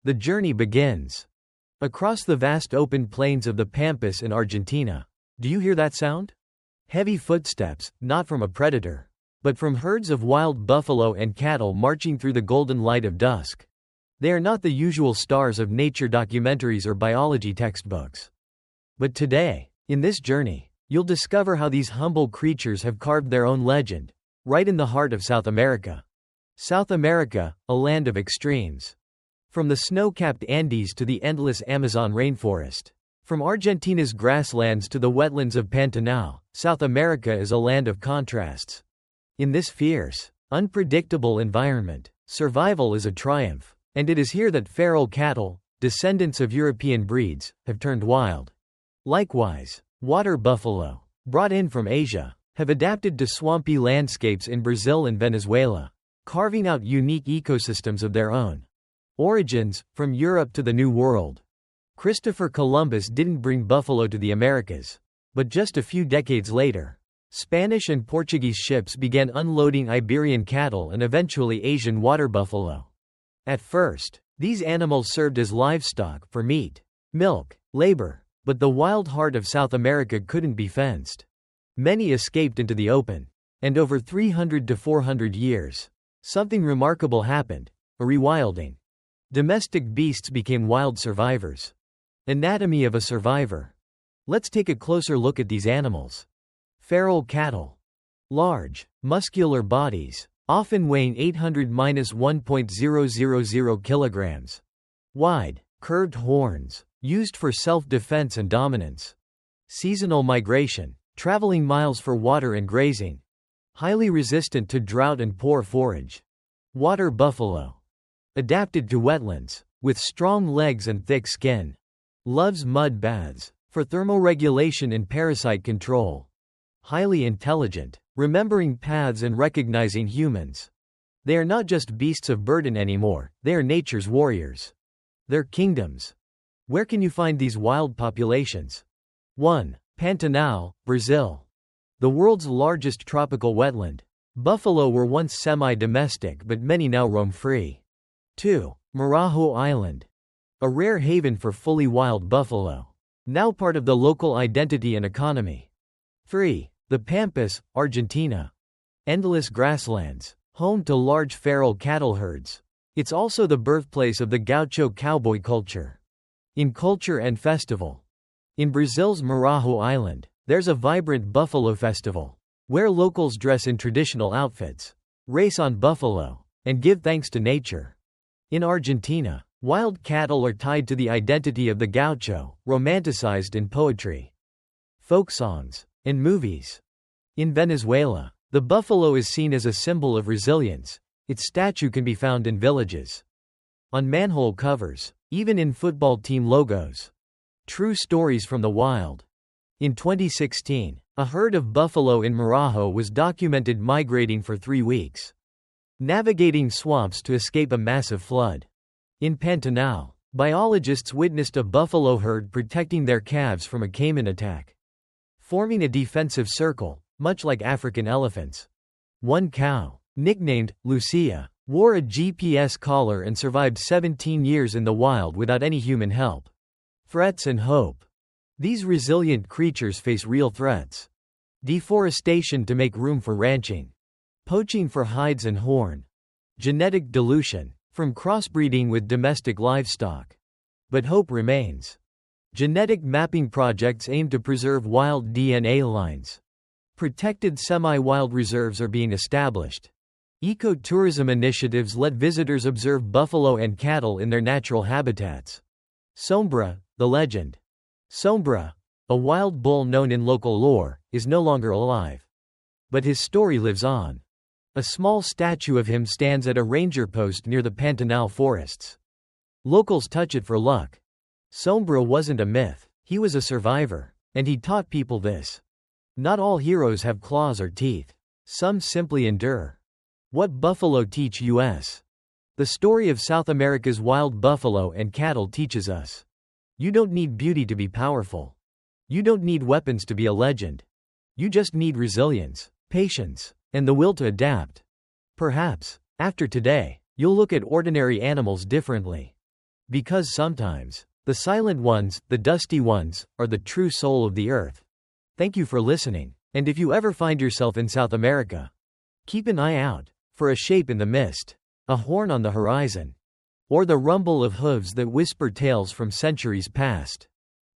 The journey begins across the vast open plains of the Pampas in Argentina. Do you hear that sound? Heavy footsteps, not from a predator, but from herds of wild buffalo and cattle marching through the golden light of dusk. They are not the usual stars of nature documentaries or biology textbooks. But today, in this journey, you'll discover how these humble creatures have carved their own legend, right in the heart of South America. South America, a land of extremes. From the snow-capped Andes to the endless Amazon rainforest. From Argentina's grasslands to the wetlands of Pantanal, South America is a land of contrasts. In this fierce, unpredictable environment, survival is a triumph, and it is here that feral cattle, descendants of European breeds, have turned wild. Likewise, water buffalo, brought in from Asia, have adapted to swampy landscapes in Brazil and Venezuela, carving out unique ecosystems of their own. Origins, from Europe to the New World. Christopher Columbus didn't bring buffalo to the Americas. But just a few decades later, Spanish and Portuguese ships began unloading Iberian cattle and eventually Asian water buffalo. At first, these animals served as livestock for meat, milk, labor, but the wild heart of South America couldn't be fenced. Many escaped into the open. And over 300 to 400 years, something remarkable happened, a rewilding. Domestic beasts became wild survivors. Anatomy of a survivor. Let's take a closer look at these animals. Feral cattle. Large, muscular bodies, often weighing 800-1.000 kilograms. Wide, curved horns, used for self-defense and dominance. Seasonal migration, traveling miles for water and grazing. Highly resistant to drought and poor forage. Water buffalo. Adapted to wetlands, with strong legs and thick skin. Loves mud baths, for thermoregulation and parasite control. Highly intelligent, remembering paths and recognizing humans. They are not just beasts of burden anymore, they are nature's warriors. Their kingdoms. Where can you find these wild populations? 1. Pantanal, Brazil. The world's largest tropical wetland. Buffalo were once semi-domestic but many now roam free. 2. Marajó Island. A rare haven for fully wild buffalo. Now part of the local identity and economy. 3. The Pampas, Argentina. Endless grasslands, home to large feral cattle herds. It's also the birthplace of the gaucho cowboy culture. In culture and festival. In Brazil's Marajó Island, there's a vibrant buffalo festival, where locals dress in traditional outfits, race on buffalo, and give thanks to nature. In Argentina, wild cattle are tied to the identity of the gaucho, romanticized in poetry, folk songs, and movies. In Venezuela, the buffalo is seen as a symbol of resilience. Its statue can be found in villages, on manhole covers, even in football team logos. True stories from the wild. In 2016, a herd of buffalo in Marajó was documented migrating for 3 weeks, navigating swamps to escape a massive flood. In Pantanal, biologists witnessed a buffalo herd protecting their calves from a caiman attack, forming a defensive circle, much like African elephants. One cow, nicknamed Lucia, wore a GPS collar and survived 17 years in the wild without any human help. Threats and hope. These resilient creatures face real threats. Deforestation to make room for ranching. Poaching for hides and horn. Genetic dilution, from crossbreeding with domestic livestock. But hope remains. Genetic mapping projects aim to preserve wild DNA lines. Protected semi-wild reserves are being established. Ecotourism initiatives let visitors observe buffalo and cattle in their natural habitats. Sombra, the legend. Sombra, a wild bull known in local lore, is no longer alive. But his story lives on. A small statue of him stands at a ranger post near the Pantanal forests. Locals touch it for luck. Sombra wasn't a myth, he was a survivor, and he taught people this. Not all heroes have claws or teeth. Some simply endure. What buffalo teach us? The story of South America's wild buffalo and cattle teaches us. You don't need beauty to be powerful. You don't need weapons to be a legend. You just need resilience, patience, and the will to adapt. Perhaps, after today, you'll look at ordinary animals differently. Because sometimes, the silent ones, the dusty ones, are the true soul of the earth. Thank you for listening. And if you ever find yourself in South America, keep an eye out for a shape in the mist, a horn on the horizon, or the rumble of hooves that whisper tales from centuries past.